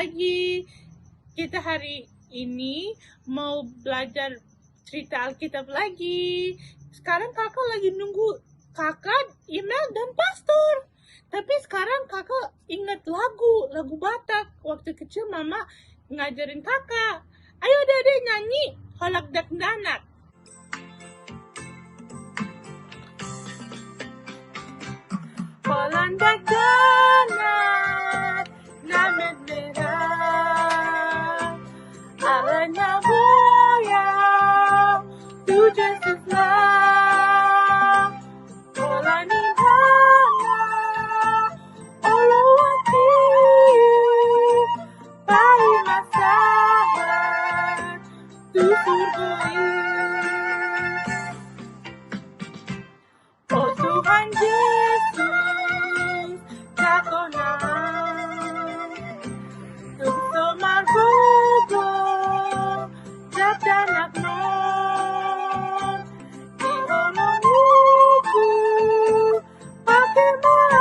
lagi. Kita hari ini mau belajar cerita Alkitab lagi. Sekarang kakak lagi nunggu kakak, Email, dan Pastor. Tapi sekarang kakak ingat lagu Batak. Waktu kecil mama ngajarin kakak. Ayo dede nyanyi Holak Dak Danak. Holak Dak Danak, namet merah, alanya boya, tujuh sebelah, Holani Dana, Olowati, Pai Masahan, Tusur Bui. Oh Tuhan Yesus, Dakonan, Tungso Margogo, Dadanak non, Ihomong Ibu, Pakai Maat,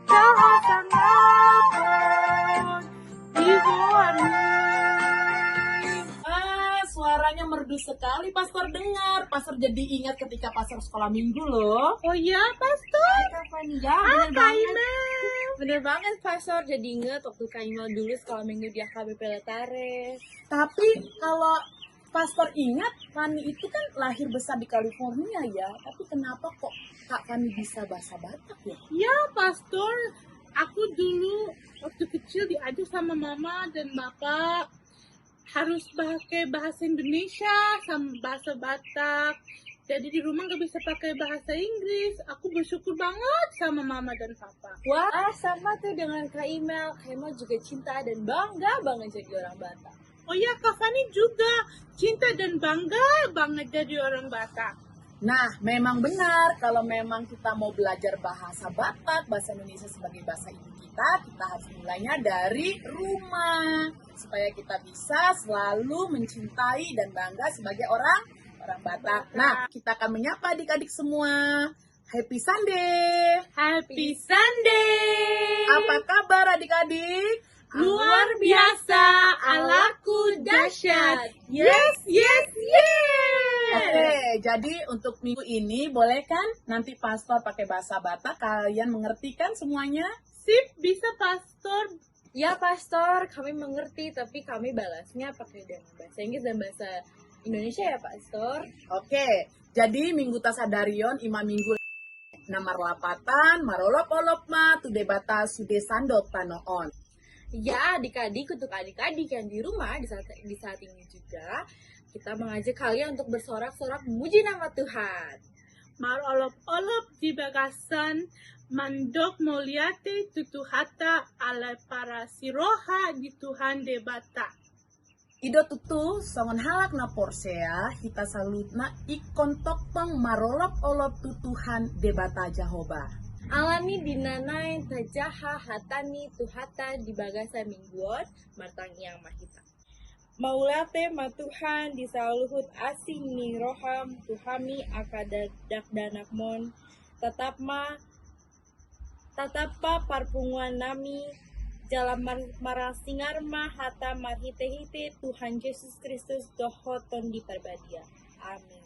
Kahasan Napon, Ibu Armi. Suaranya merdu sekali, Pastor dengar. Pastor jadi ingat ketika Pastor sekolah minggu loh. Oh ya, Pastor? Kak Fani, ya bener banget. Email. Bener banget, Pastor. Jadi inget waktu Kak Imal dulu sekolah minggu di AKBP Letare. Tapi kalau Pastor ingat, Fani itu kan lahir besar di California ya. Tapi kenapa kok Kak Fani bisa bahasa Batak ya? Ya, Pastor. Aku dulu waktu kecil diajar sama mama dan bapak harus pakai bahasa Indonesia sama bahasa Batak. Jadi di rumah gak bisa pakai bahasa Inggris. Aku bersyukur banget sama mama dan papa. Wah, sama tuh dengan Kak Imal. Kak Imal juga cinta dan bangga banget jadi orang Batak. Oh ya, Kak Fani juga cinta dan bangga banget jadi orang Batak. Nah, memang benar kalau memang kita mau belajar bahasa Batak, bahasa Indonesia sebagai bahasa ibu kita harus mulainya dari rumah. Supaya kita bisa selalu mencintai dan bangga sebagai orang Batak. Nah, kita akan menyapa adik-adik semua. Happy Sunday! Happy Sunday! Apa kabar adik-adik? Luar biasa, alaku dahsyat. Yes! Yes! Oke, jadi untuk minggu ini boleh kan nanti Pastor pakai bahasa Batak, kalian mengerti kan semuanya? Sip, bisa Pastor. Ya, Pastor, kami mengerti, tapi kami balasnya pakai dengan bahasa Inggris dan bahasa Indonesia ya, Pastor. Oke, jadi minggu tasadarion ima minggu namar lapatan marolop-olop ma tu debata sude sandok tanoon. Ya, adik-adik, untuk adik-adik yang di rumah di saat ini juga, kita mengajak kalian untuk bersorak-sorak memuji nama Tuhan. Mar olop-olop di bagasan mandok moliate tutuhata ala para siroha di Tuhan debata. Ido tutu songon halak na porsea hita salutna ikon tokpeng marolop-olop tutuhan debata Jehovah. Alami dinanay tajaha hatani tuhata di bagasa mingguon martang yang mahita. Maulate matuhan di saluhut asing ni roham tuhami akadak danakmon tatapa parpunguan nami jalan marasingar hata marhite-hite Tuhan Yesus Kristus dohoton di perbadia. Amin.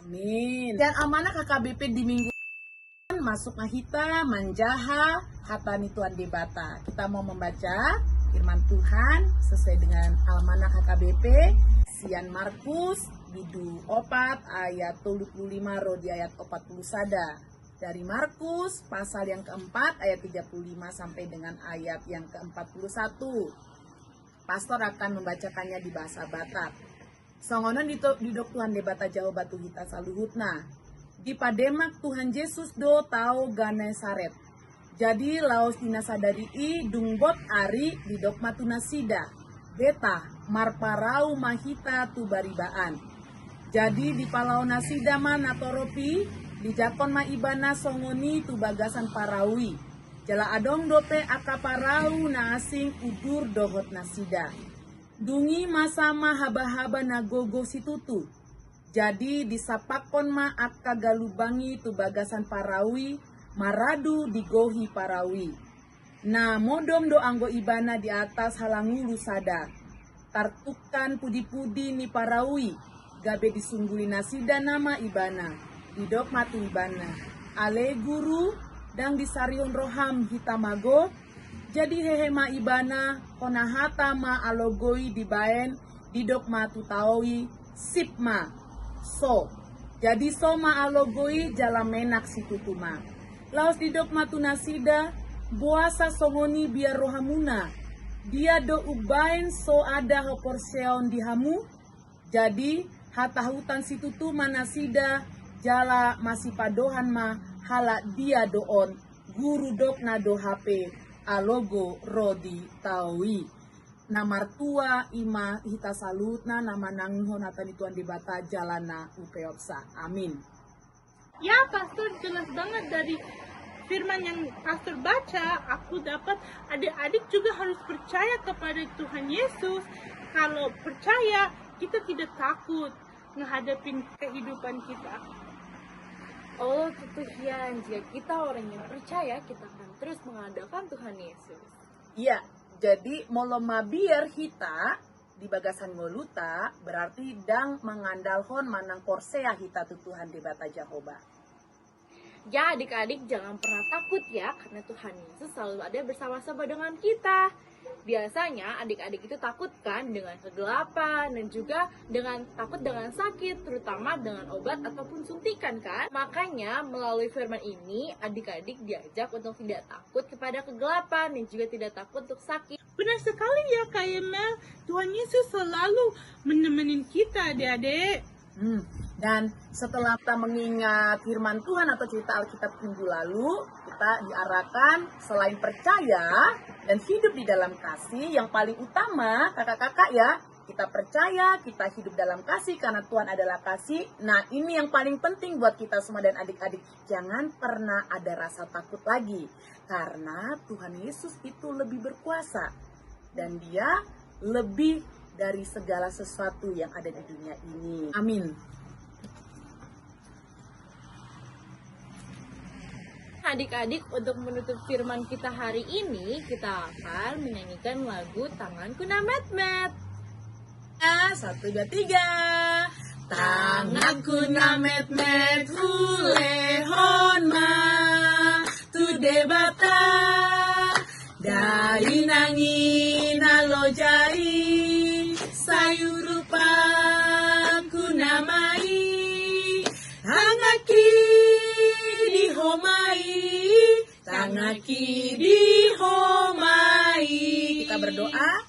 Amin. Dan amanah KKBP di minggu masuk mahita manjaha hatani Tuhan debata. Kita mau membaca firman Tuhan sesuai dengan amanah KKBP Sian Markus bidu 4 ayat 35 rodi ayat 40 sada. Dari Markus pasal yang keempat ayat 35 sampai dengan ayat yang ke-41. Pastor akan membacakannya di bahasa Batak. Songonon didok Tuhan debata jauh batu hita saluhutna. Di pademak Tuhan Yesus do tau Ganesaret. Jadi laos dinasadari dungbot ari didok matunasida. Beta marparau mahita tu baribaan. Jadi di palau nasida manatoropi di jakon maibana songoni tu bagasan parawi. Jala adong dope akaparau na asing udur dohot nasida. Dungi masama haba-haba nagogo situtu. Jadi disapakon ma akka galubangi tu bagasan parawi. Maradu digohi parawi. Nah, modom do anggo ibana di atas halangulu sada. Tartukan pudi-pudi ni parawi. Gabe disungguli nasida nama ibana. Didok matu ibana. Ale guru dang disarion roham hitamago. Jadi hehema ibana konahata ma alogoi dibaen didok matu taoi sipma. So. Jadi soma alogoi jalamenak situtuma. Laos didok matu nasida. Buasa songoni biar rohamuna. Dia do ubain so ada hoporseon dihamu. Jadi hata hutan situtu manasida jala masih padohan ma hala dia doon guru dok nado HP alogo rodi taui. Namartua ima hita salutna nama nanghon atani tuan dibata jalana upeopsa. Amin. Ya, Pastor, jelas banget dari firman yang Pastor baca, aku dapat adik-adik juga harus percaya kepada Tuhan Yesus. Kalau percaya, kita tidak takut menghadapi kehidupan kita. Oh, Tuhan, jika kita orang yang percaya, kita akan terus mengandalkan Tuhan Yesus. Iya, jadi moloma biar hita di bagasan ngoluta berarti dang mengandalkan manang korsea hita tu Tuhan di bata Jehovah. Ya, adik-adik jangan pernah takut ya, karena Tuhan Yesus selalu ada bersama-sama dengan kita. Biasanya adik-adik itu takut kan dengan kegelapan dan juga takut dengan sakit, terutama dengan obat ataupun suntikan kan. Makanya melalui firman ini adik-adik diajak untuk tidak takut kepada kegelapan dan juga tidak takut untuk sakit. Benar sekali ya Kak Yemel, Tuhan Yesus selalu menemani kita adik-adik. Dan setelah kita mengingat firman Tuhan atau cerita Alkitab minggu lalu, kita diarahkan selain percaya dan hidup di dalam kasih, yang paling utama kakak-kakak ya, kita percaya, kita hidup dalam kasih karena Tuhan adalah kasih. Nah, ini yang paling penting buat kita semua dan adik-adik, jangan pernah ada rasa takut lagi, karena Tuhan Yesus itu lebih berkuasa dan Dia lebih dari segala sesuatu yang ada di dunia ini. Amin. Adik-adik, untuk menutup firman kita hari ini, kita akan menyanyikan lagu Tanganku na Met-Met. 1, 2, 3. Tanganku na met-met hulehon ma tu debata dari nangin alojari sayurupaku namai hangaki dihomai tangaki dihomai. Kita berdoa.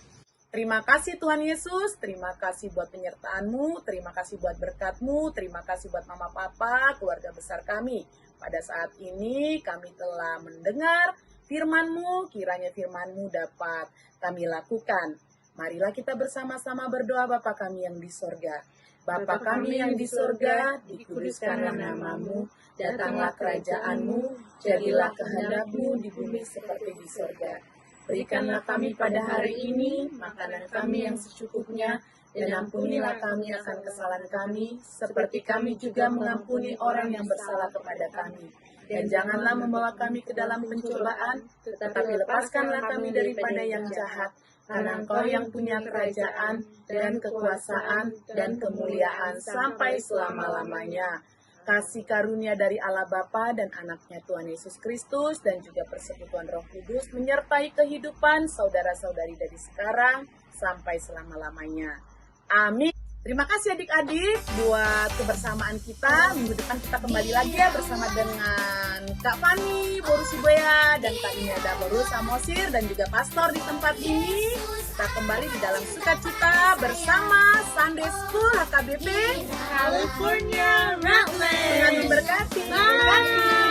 Terima kasih Tuhan Yesus, terima kasih buat penyertaan-Mu, terima kasih buat berkat-Mu, terima kasih buat mama papa, keluarga besar kami. Pada saat ini kami telah mendengar firman-Mu, kiranya firman-Mu dapat kami lakukan. Marilah kita bersama-sama berdoa Bapa kami yang di sorga. Bapa kami yang di sorga, dikuduskanlah nama-Mu, datanglah kerajaan-Mu, jadilah kehendak-Mu di bumi seperti di sorga. Berikanlah kami pada hari ini makanan kami yang secukupnya, dan ampunilah kami akan kesalahan kami, seperti kami juga mengampuni orang yang bersalah kepada kami. Dan janganlah membawa kami ke dalam pencobaan, tetapi lepaskanlah kami daripada yang jahat, karena Engkau yang punya kerajaan, dan kekuasaan, dan kemuliaan sampai selama-lamanya. Kasih karunia dari Allah Bapa dan anaknya Tuhan Yesus Kristus dan juga persekutuan Roh Kudus menyertai kehidupan saudara-saudari dari sekarang sampai selama-lamanya. Amin. Terima kasih adik-adik buat kebersamaan kita. Minggu depan kita kembali lagi ya bersama dengan Kak Fani, Boru Siboya, dan Kak Imelda Boru Samosir dan juga pastor di tempat ini. Kita kembali di dalam sukacita bersama Sunday School HKBP California Redlands. Tuhan memberkati. Bye.